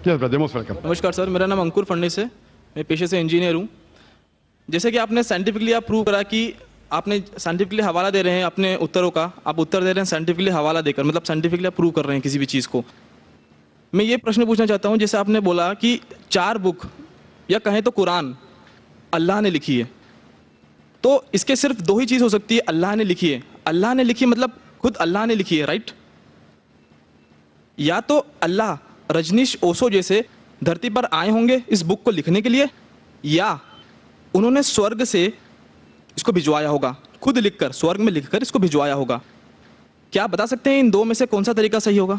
Yes, brother, most welcome. नमस्कार sir, मेरा नाम अंकुर फडणीस है, मैं पेशे से इंजीनियर हूँ। जैसे कि आपने साइंटिफिकली आप प्रूव करा कि आपने साइंटिफिकली हवाला दे रहे हैं अपने उत्तरों का, आप उत्तर दे रहे हैं साइंटिफिकली हवाला देकर, मतलब साइंटिफिकली आप प्रूव कर रहे हैं किसी भी चीज़ को। मैं ये प्रश्न पूछना चाहता हूँ, जैसे आपने बोला कि 4 बुक या कहें तो कुरान अल्लाह ने लिखी है, तो इसके सिर्फ 2 ही चीज़ हो सकती है, अल्लाह ने लिखी है। अल्लाह ने लिखी मतलब खुद अल्लाह ने लिखी है, राइट? या तो अल्लाह रजनीश ओशो जैसे धरती पर आए होंगे इस बुक को लिखने के लिए, या उन्होंने स्वर्ग से इसको भिजवाया होगा, खुद लिखकर स्वर्ग में लिखकर इसको भिजवाया होगा। क्या आप बता सकते हैं इन 2 में से कौन सा तरीका सही होगा?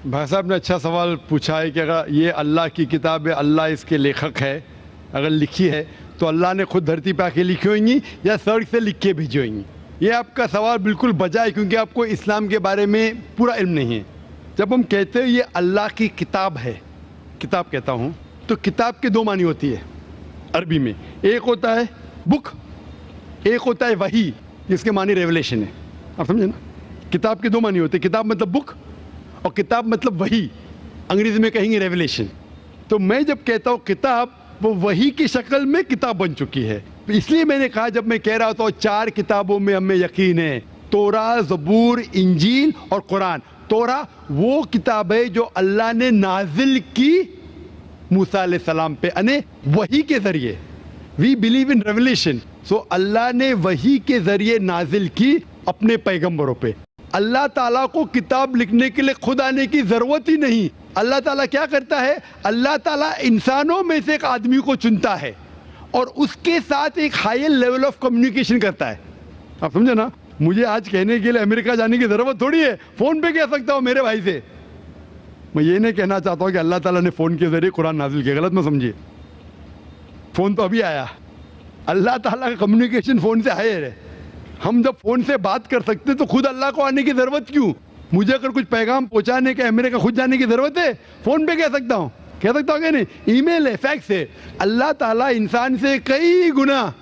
भाई साहब ने अच्छा सवाल पूछा है कि अगर ये अल्लाह की किताब है, अल्लाह इसके लेखक है, अगर लिखी है तो अल्लाह ने खुद धरती पे आके लिखी होंगी या स्वर्ग से लिख के भेजी होंगी। ये आपका सवाल बिल्कुल बजा है, क्योंकि आपको इस्लाम के बारे में पूरा इल्म नहीं है। जब हम कहते हैं ये अल्लाह की किताब है, किताब कहता हूँ, तो किताब के 2 मानी होती है अरबी में। एक होता है बुक, एक होता है वही, जिसके मानी रेवलेशन है। आप समझे ना? किताब के 2 मानी होते हैं, किताब मतलब बुक और किताब मतलब वही, अंग्रेजी में कहेंगे रेवलेशन। तो मैं जब कहता हूँ किताब, वो वही की शक्ल में किताब बन चुकी है। इसलिए मैंने कहा, जब मैं कह रहा था 4 किताबों में हमें यकीन है, तोरा, ज़बूर, इंजील और कुरान। तोरा वो किताब है जो अल्लाह ने नाजिल की मूसा अलैहिस्सलाम पे, यानी वही के जरिए। वी बिलीव इन रेवलेशन, सो अल्लाह ने वही के जरिए नाजिल की अपने पैगंबरों पे। अल्लाह ताला को किताब लिखने के लिए खुद आने की जरूरत ही नहीं। अल्लाह ताला क्या करता है? अल्लाह ताला इंसानों में से एक आदमी को चुनता है और उसके साथ एक हायर लेवल ऑफ कम्युनिकेशन करता है। आप समझे ना? मुझे आज कहने के लिए अमेरिका जाने की जरूरत थोड़ी है, फोन पे कह सकता हूँ मेरे भाई से। मैं ये नहीं कहना चाहता हूँ कि अल्लाह ताला ने फ़ोन के ज़रिए कुरान नाजिल किया, गलत मत समझिए। फ़ोन तो अभी आया, अल्लाह ताला का कम्युनिकेशन फ़ोन से हायर है। हम जब फ़ोन से बात कर सकते तो खुद अल्लाह को आने की ज़रूरत क्यों? मुझे अगर कुछ पैगाम पहुँचाने के अमेरिका खुद जाने की ज़रूरत है? फ़ोन पे कह सकता हूँ क्या नहीं? ईमेल है, फैक्स है। अल्लाह ताला इंसान से कई गुना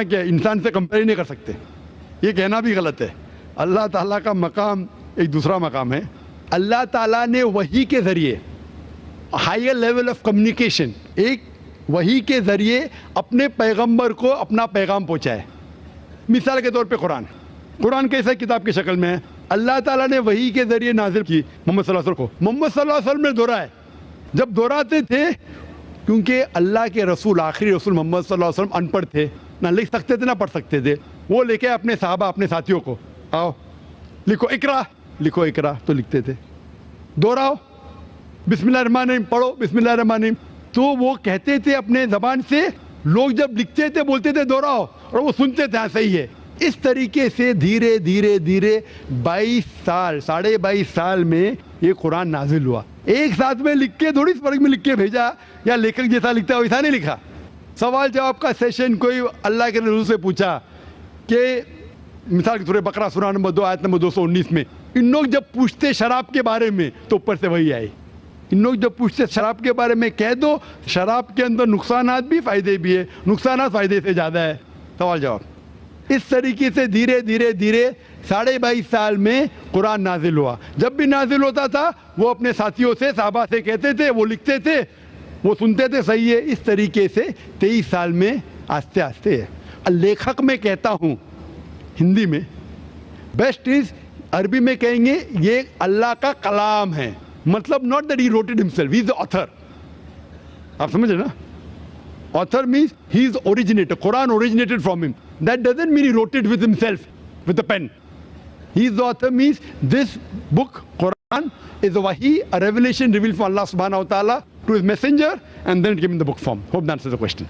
क्या इंसान से कंपेयर नहीं कर सकते, ये कहना भी गलत है। अल्लाह ताला का मकाम एक दूसरा मकाम है। अल्लाह ताला ने वही के ज़रिए हायर लेवल ऑफ कम्युनिकेशन, एक वही के ज़रिए अपने पैगंबर को अपना पैगाम पहुँचाए। मिसाल के तौर पे कुरान कैसे किताब की शक्ल में है? अल्लाह ताला ने वही के ज़रिए नाजिल की मोहम्मद सल्लल्लाहु अलैहि वसल्लम को। मोहम्मद सल्लल्लाहु अलैहि वसल्लम ने दोहराए, जब दोहराते थे, क्योंकि अल्लाह के रसूल, आखिरी रसूल मोहम्मद सल्लल्लाहु अलैहि वसल्लम अनपढ़ थे, ना लिख सकते थे ना पढ़ सकते थे। वो लेके अपने साहबा, अपने साथियों को, आओ लिखो इकरा, तो लिखते थे। दोहराओ, बिस्मिल्लाहिर्रहमानिर्रहीम पढ़ो, बिस्मिल्लाहिर्रहमानिर्रहीम। तो वो कहते थे अपने ज़बान से, लोग जब लिखते थे बोलते थे दोहराओ, और वो सुनते थे हाँ सही है। इस तरीके से धीरे धीरे 22 साल, 22.5 साल में ये कुरान नाजिल हुआ। एक साथ में लिख के थोड़ी स्वर्ग में लिख के भेजा, या लेखक जैसा लिखता है वैसा नहीं लिखा। सवाल जवाब का सेशन कोई अल्लाह के रसूल से पूछा कि मिसाल के तौर पर बकरा सूरा नंबर 2 आयत नंबर 219 में, इन लोग जब पूछते शराब के बारे में तो ऊपर से वही आई। इन लोग जब पूछते शराब के बारे में, कह दो शराब के अंदर नुकसानात भी फ़ायदे भी है, नुकसानात फ़ायदे से ज़्यादा है। सवाल जवाब इस तरीके से धीरे धीरे 22.5 साल में कुरान नाजिल हुआ। जब भी नाजिल होता था वो अपने साथियों से, साहबा से कहते थे, वो लिखते थे, वो सुनते थे, सही है। इस तरीके से 23 साल में आस्ते आस्ते लेखक में कहता हूँ हिंदी में, बेस्ट इज अरबी में कहेंगे ये अल्लाह का कलाम है, मतलब not that he wrote it himself, he is the author. आप समझे ना? Author means he is originator, Quran originated from him. That doesn't mean he wrote it with himself with the pen. He is the author means this book Quran is a wahi, a revelation revealed from Allah subhanahu wa ta'ala to his messenger, and then it came in the book form. Hope that answers the question.